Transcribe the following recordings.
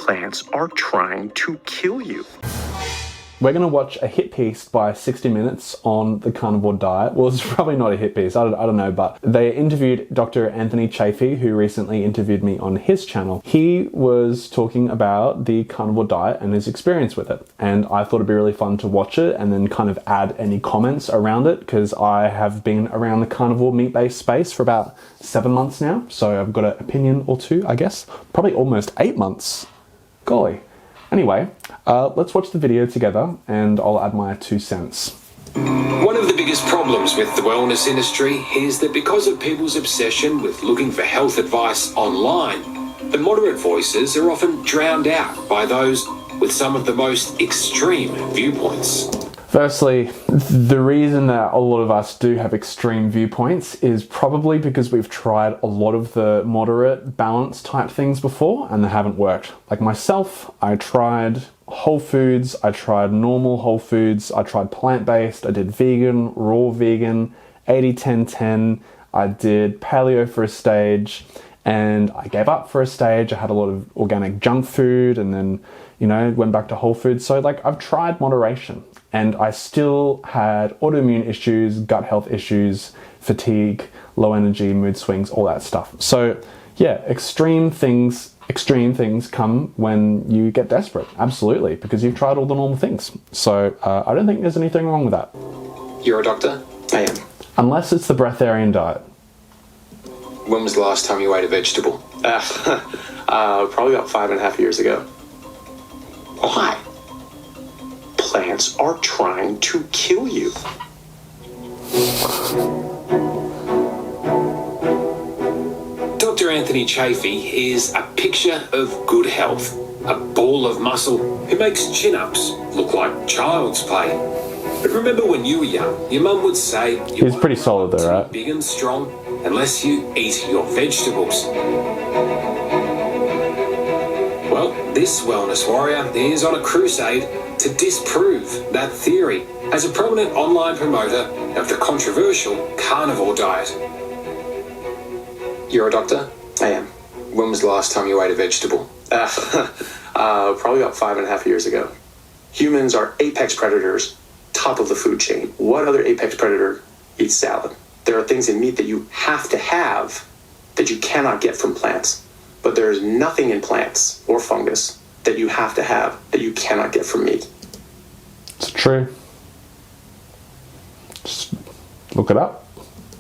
plants are trying to kill you. We're going to watch a hit piece by 60 Minutes on the carnivore diet. Well, it's probably not a hit piece, I don't know, but they interviewed Dr. Anthony Chaffee, who recently interviewed me on his channel. He was talking about the carnivore diet and his experience with it. And I thought it'd be really fun to watch it and then kind of add any comments around it, because I have been around the carnivore meat-based space for about 7 months now. So I've got an opinion or two, I guess. Probably almost 8 months. Golly. Anyway, let's watch the video together and I'll add my 2 cents. One of the biggest problems with the wellness industry is that because of people's obsession with looking for health advice online, the moderate voices are often drowned out by those with some of the most extreme viewpoints. Firstly, the reason that a lot of us do have extreme viewpoints is probably because we've tried a lot of the moderate balance type things before and they haven't worked. Like myself, I tried whole foods, I tried normal whole foods, I tried plant-based, I did vegan, raw vegan, 80-10-10, I did paleo for a stage, and I gave up for a stage. I had a lot of organic junk food and then, you know, went back to whole foods. So like I've tried moderation and I still had autoimmune issues, gut health issues, fatigue, low energy, mood swings, all that stuff. So yeah, extreme things come when you get desperate. Absolutely, because you've tried all the normal things. So I don't think there's anything wrong with that. You're a doctor? I am. Unless it's the breatharian diet. When was the last time you ate a vegetable? Probably about 5.5 years ago. Why? Plants are trying to kill you. Dr. Anthony Chaffee is a picture of good health, a ball of muscle who makes chin-ups look like child's play. But remember when you were young, your mum would say you He's pretty solid though, right? Big and strong unless you eat your vegetables. Well, this wellness warrior is on a crusade to disprove that theory as a prominent online promoter of the controversial carnivore diet. You're a doctor? I am. When was the last time you ate a vegetable? Probably about 5.5 years ago. Humans are apex predators, top of the food chain. What other apex predator eats salad? There are things in meat that you have to have that you cannot get from plants. But there is nothing in plants or fungus that you have to have that you cannot get from meat. It's true. Just look it up.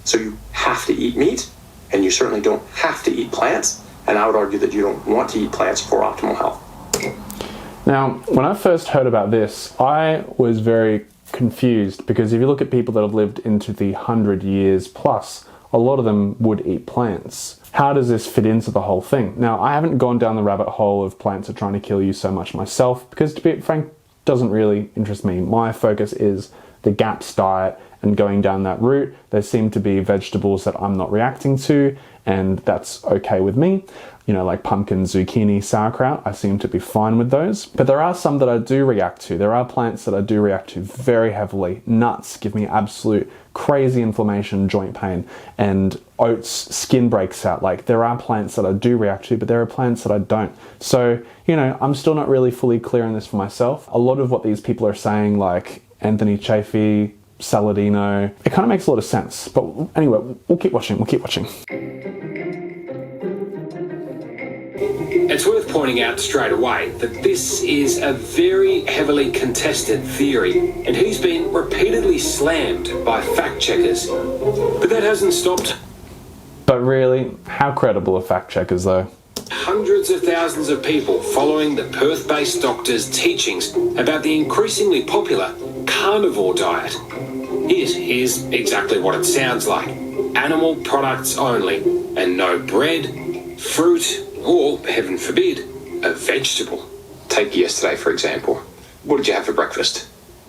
So you have to eat meat, and you certainly don't have to eat plants. And I would argue that you don't want to eat plants for optimal health. Now, when I first heard about this, I was very confused because if you look at people that have lived into the 100 years plus, a lot of them would eat plants. How does this fit into the whole thing? Now, I haven't gone down the rabbit hole of plants are trying to kill you so much myself because, to be frank, doesn't really interest me. My focus is the GAPS diet and going down that route. There seem to be vegetables that I'm not reacting to, and that's okay with me. You know, like pumpkin, zucchini, sauerkraut, I seem to be fine with those. But there are some that I do react to. There are plants that I do react to very heavily. Nuts give me absolute crazy inflammation, joint pain, and oats, skin breaks out. Like, there are plants that I do react to, but there are plants that I don't. So, you know, I'm still not really fully clear on this for myself. A lot of what these people are saying, like Anthony Chaffee, Saladino, it kind of makes a lot of sense. But anyway, we'll keep watching, It's worth pointing out straight away that this is a very heavily contested theory, and he's been repeatedly slammed by fact checkers. But that hasn't stopped. But really, how credible are fact checkers though? Hundreds of thousands of people following the Perth-based doctor's teachings about the increasingly popular carnivore diet. Here's exactly what it sounds like. Animal products only, and no bread, fruit, or, heaven forbid, a vegetable. Take yesterday, for example. What did you have for breakfast?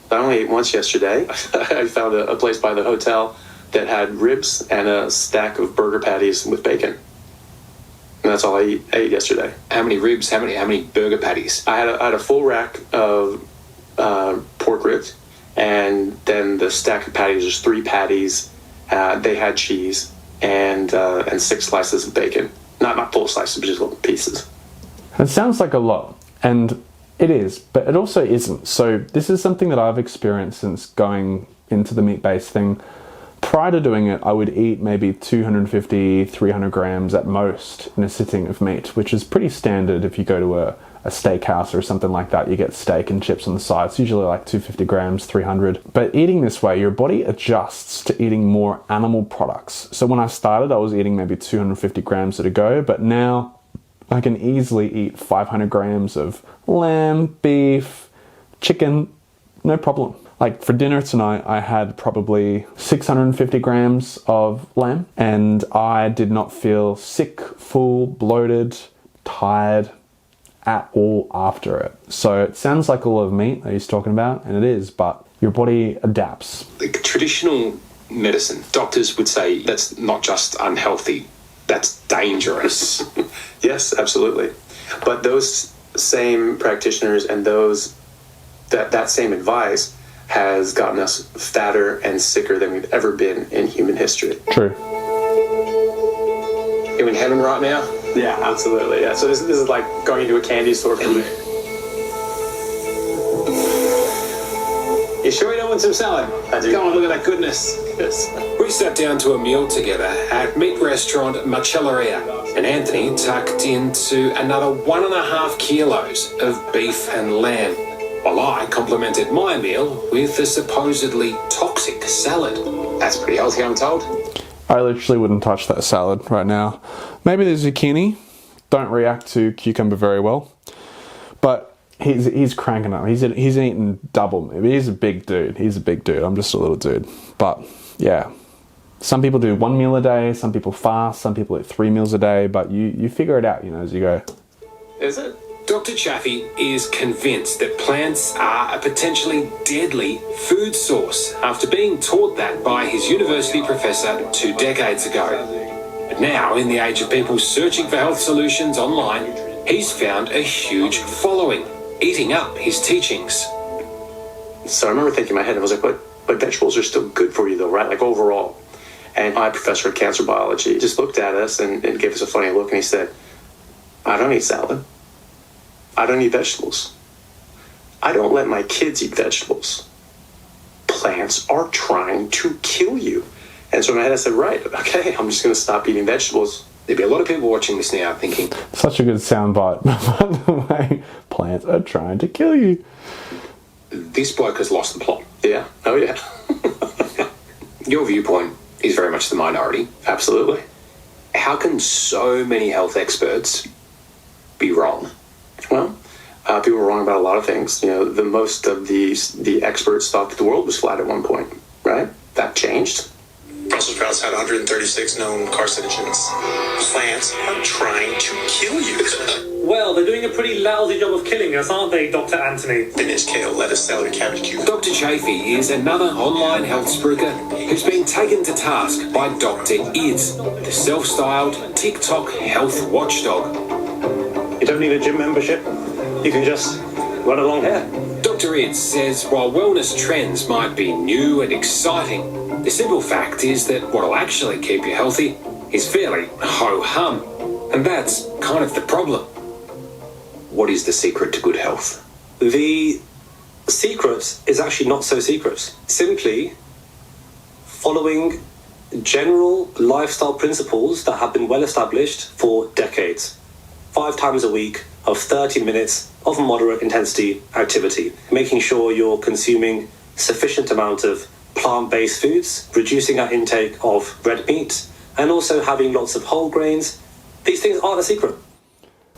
I only ate once yesterday. I found a place by the hotel that had ribs and a stack of burger patties with bacon. And that's all I ate yesterday. How many ribs? How many burger patties? I had a full rack of pork ribs, and then the stack of patties was 3 patties. They had cheese and 6 slices of bacon. Not full slices, but just little pieces. It sounds like a lot. And it is, but it also isn't. So this is something that I've experienced since going into the meat-based thing. Prior to doing it, I would eat maybe 250, 300 grams at most in a sitting of meat, which is pretty standard if you go to a steakhouse or something like that. You get steak and chips on the side. It's usually like 250 grams, 300. But eating this way, your body adjusts to eating more animal products. So when I started, I was eating maybe 250 grams at a go, but now I can easily eat 500 grams of lamb, beef, chicken, no problem. Like for dinner tonight, I had probably 650 grams of lamb, and I did not feel sick, full, bloated, tired at all after it. So it sounds like a lot of meat that he's talking about, and it is, but your body adapts. Like traditional medicine, doctors would say that's not just unhealthy, that's dangerous. Yes, absolutely. But those same practitioners and that same advice has gotten us fatter and sicker than we've ever been in human history. True. Are you in heaven right now? Yeah, absolutely. Yeah. So this is like going into a candy store for me. You sure you don't want some salad? I do. Go on, look at that goodness. Yes. We sat down to a meal together at meat restaurant Macelleria, and Anthony tucked into another 1.5 kilos of beef and lamb, while I complimented my meal with a supposedly toxic salad. That's pretty healthy, I'm told. I literally wouldn't touch that salad right now. Maybe the zucchini don't react to cucumber very well, but he's cranking up. He's eating double. He's a big dude. I'm just a little dude. But yeah, some people do 1 meal a day. Some people fast. Some people eat 3 meals a day. But you figure it out, as you go. Is it? Dr. Chaffee is convinced that plants are a potentially deadly food source after being taught that by his university professor 2 decades ago. But now, in the age of people searching for health solutions online, he's found a huge following, eating up his teachings. So I remember thinking in my head, I was like, but vegetables are still good for you though, right? Like overall. And my professor of cancer biology just looked at us and gave us a funny look, and he said, I don't eat salad. I don't eat vegetables. I don't let my kids eat vegetables. Plants are trying to kill you. And so in my head I said, right, okay, I'm just going to stop eating vegetables. There'd be a lot of people watching this now thinking, Such a good soundbite. By the way, plants are trying to kill you. this bloke has lost the plot. Yeah, oh yeah. Your viewpoint is very much the minority. Absolutely. How can so many health experts be wrong? Well, people were wrong about a lot of things. The most of the experts thought that the world was flat at one point, right? That changed. Brussels sprouts had 136 known carcinogens. Plants are trying to kill you. Well, they're doing a pretty lousy job of killing us, aren't they, Dr. Anthony? Spinach, kale, lettuce, celery, cabbage, cucumber. Dr. Chaffee is another online health spruiker who's been taken to task by Dr. Iz, the self-styled TikTok health watchdog. You don't need a gym membership. You can just run along here. Dr. Iz says while wellness trends might be new and exciting, the simple fact is that what'll actually keep you healthy is fairly ho-hum. And that's kind of the problem. What is the secret to good health? The secret is actually not so secret. Simply following general lifestyle principles that have been well established for decades. 5 times a week of 30 minutes of moderate intensity activity, making sure you're consuming sufficient amount of plant-based foods, reducing our intake of red meat, and also having lots of whole grains. These things are the secret.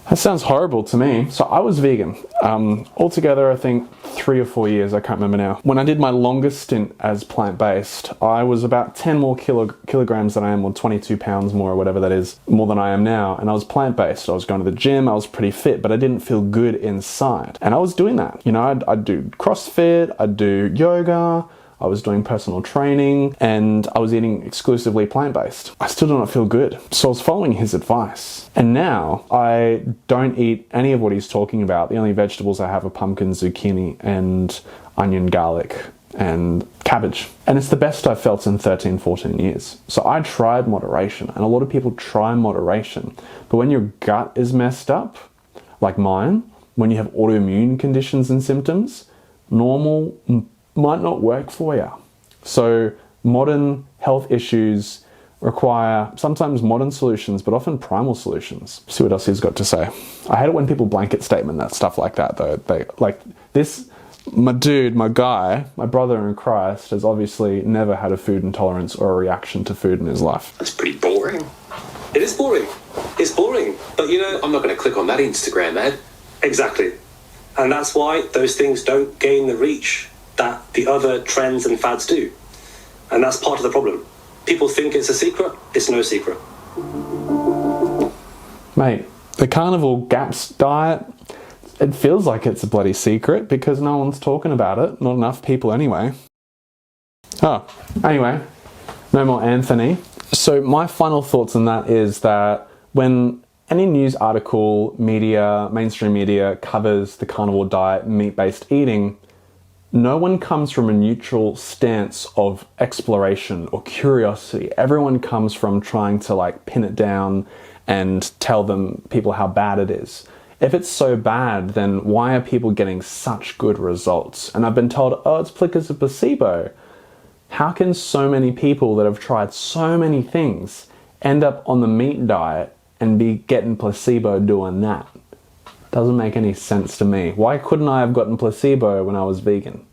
That sounds horrible to me. So I was vegan. Altogether, I think 3 or 4 years, I can't remember now. When I did my longest stint as plant-based, I was about 10 more kilograms than I am, or 22 pounds more, or whatever that is, more than I am now. And I was plant-based. I was going to the gym, I was pretty fit, but I didn't feel good inside. And I was doing that. I'd do CrossFit, I'd do yoga, I was doing personal training, and I was eating exclusively plant-based. I still do not feel good. So I was following his advice. And now I don't eat any of what he's talking about. The only vegetables I have are pumpkin, zucchini, and onion, garlic, and cabbage. And it's the best I've felt in 13, 14 years. So I tried moderation, and a lot of people try moderation. But when your gut is messed up, like mine, when you have autoimmune conditions and symptoms, normal might not work for you. So modern health issues require sometimes modern solutions, but often primal solutions. See what else he's got to say. I hate it when people blanket statement that stuff like that, though. They like this. My dude, my guy, my brother in Christ has obviously never had a food intolerance or a reaction to food in his life. That's pretty boring. It is boring. It's boring. But you know, I'm not going to click on that Instagram ad. exactly. And that's why those things don't gain the reach that the other trends and fads do. And that's part of the problem. People think it's a secret. It's no secret. Mate, the Carnivore Gaps diet, it feels like it's a bloody secret because no one's talking about it. Not enough people anyway. Oh, anyway, no more Anthony. So my final thoughts on that is that when any news article, media, mainstream media covers the carnivore diet, meat-based eating, no one comes from a neutral stance of exploration or curiosity. Everyone comes from trying to like pin it down and tell people how bad it is. If it's so bad, then why are people getting such good results? And I've been told, oh, it's because of placebo. How can so many people that have tried so many things end up on the meat diet and be getting placebo doing that? Doesn't make any sense to me. Why couldn't I have gotten placebo when I was vegan?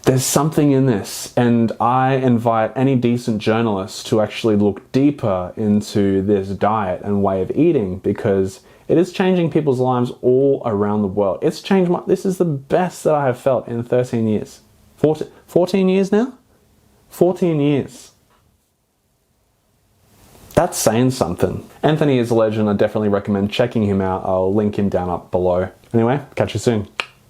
There's something in this, and I invite any decent journalist to actually look deeper into this diet and way of eating, because it is changing people's lives all around the world. It's changed this is the best that I have felt in 13 years. 14 years now? 14 years. That's saying something. Anthony is a legend. I definitely recommend checking him out. I'll link him down up below. Anyway, catch you soon.